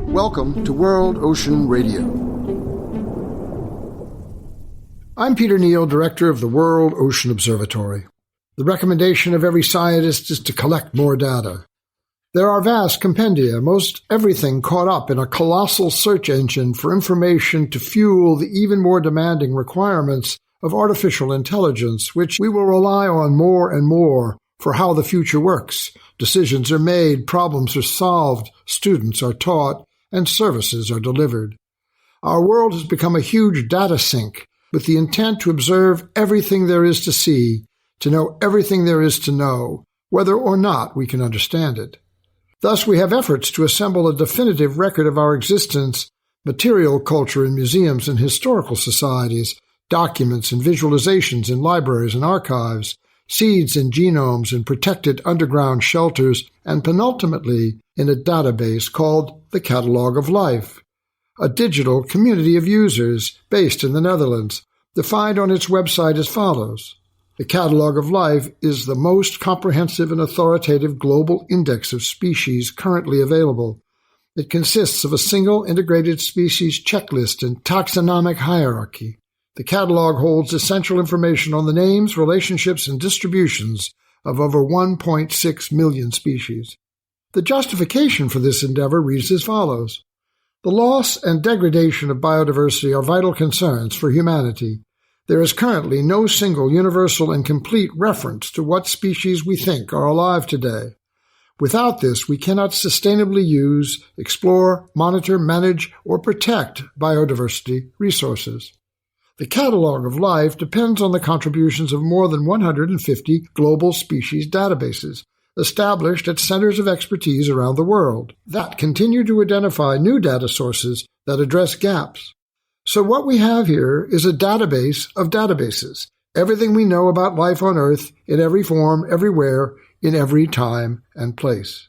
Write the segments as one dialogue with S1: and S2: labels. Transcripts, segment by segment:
S1: Welcome to World Ocean Radio. I'm Peter Neill, director of the World Ocean Observatory. The recommendation of every scientist is to collect more data. There are vast compendia, most everything caught up in a colossal search engine for information to fuel the even more demanding requirements of artificial intelligence, which we will rely on more and more for how the future works. Decisions are made, problems are solved, students are taught, and services are delivered. Our world has become a huge data sink with the intent to observe everything there is to see, to know everything there is to know, whether or not we can understand it. Thus, we have efforts to assemble a definitive record of our existence, material culture in museums and historical societies, documents and visualizations in libraries and archives, seeds in genomes in protected underground shelters, and penultimately in a database called the Catalogue of Life, a digital community of users based in the Netherlands, defined on its website as follows. The Catalogue of Life is the most comprehensive and authoritative global index of species currently available. It consists of a single integrated species checklist and taxonomic hierarchy. The catalog holds essential information on the names, relationships, and distributions of over 1.6 million species. The justification for this endeavor reads as follows. The loss and degradation of biodiversity are vital concerns for humanity. There is currently no single universal and complete reference to what species we think are alive today. Without this, we cannot sustainably use, explore, monitor, manage, or protect biodiversity resources. The Catalogue of Life depends on the contributions of more than 150 global species databases, established at centers of expertise around the world, that continue to identify new data sources that address gaps. So what we have here is a database of databases, everything we know about life on Earth in every form, everywhere, in every time and place.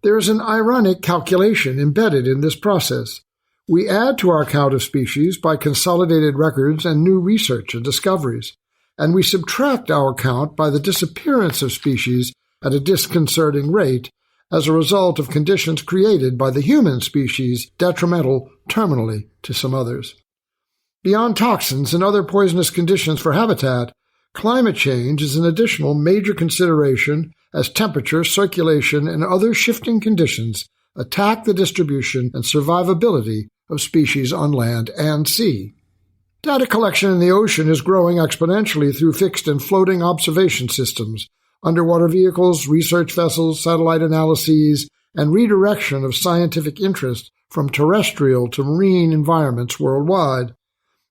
S1: There is an ironic calculation embedded in this process. We add to our count of species by consolidated records and new research and discoveries, and we subtract our count by the disappearance of species at a disconcerting rate as a result of conditions created by the human species detrimental terminally to some others. Beyond toxins and other poisonous conditions for habitat, climate change is an additional major consideration as temperature, circulation, and other shifting conditions attack the distribution and survivability of species on land and sea. Data collection in the ocean is growing exponentially through fixed and floating observation systems, underwater vehicles, research vessels, satellite analyses, and redirection of scientific interest from terrestrial to marine environments worldwide.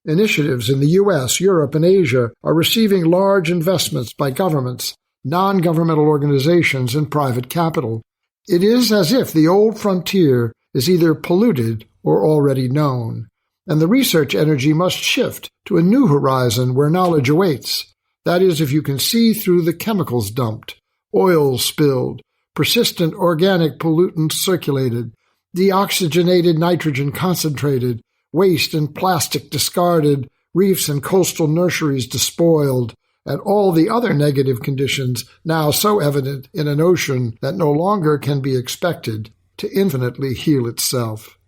S1: Initiatives in the U.S., Europe, and Asia are receiving large investments by governments, non-governmental organizations, and private capital. It is as if the old frontier is either polluted or already known, and the research energy must shift to a new horizon where knowledge awaits. That is, if you can see through the chemicals dumped, oil spilled, persistent organic pollutants circulated, deoxygenated nitrogen concentrated, waste and plastic discarded, reefs and coastal nurseries despoiled, and all the other negative conditions now so evident in an ocean that no longer can be expected to infinitely heal itself.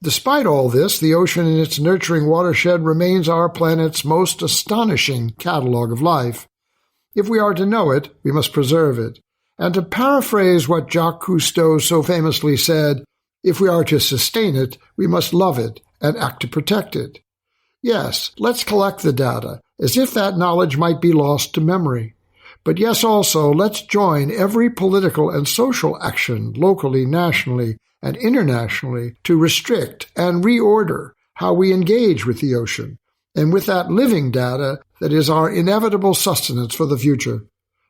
S1: Despite all this, the ocean in its nurturing watershed remains our planet's most astonishing catalogue of life. If we are to know it, we must preserve it. And to paraphrase what Jacques Cousteau so famously said, if we are to sustain it, we must love it and act to protect it. Yes, let's collect the data, as if that knowledge might be lost to memory. But yes, also, let's join every political and social action, locally, nationally, and internationally, to restrict and reorder how we engage with the ocean, and with that living data that is our inevitable sustenance for the future.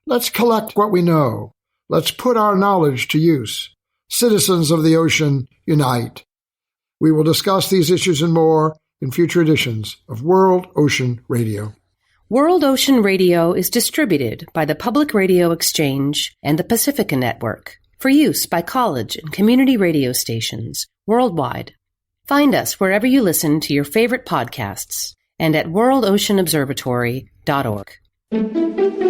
S1: Let's collect what we know. Let's put our knowledge to use. Citizens of the ocean, unite. We will discuss these issues and more in future editions of World Ocean Radio.
S2: World Ocean Radio is distributed by the Public Radio Exchange and the Pacifica Network for use by college and community radio stations worldwide. Find us wherever you listen to your favorite podcasts and at worldoceanobservatory.org.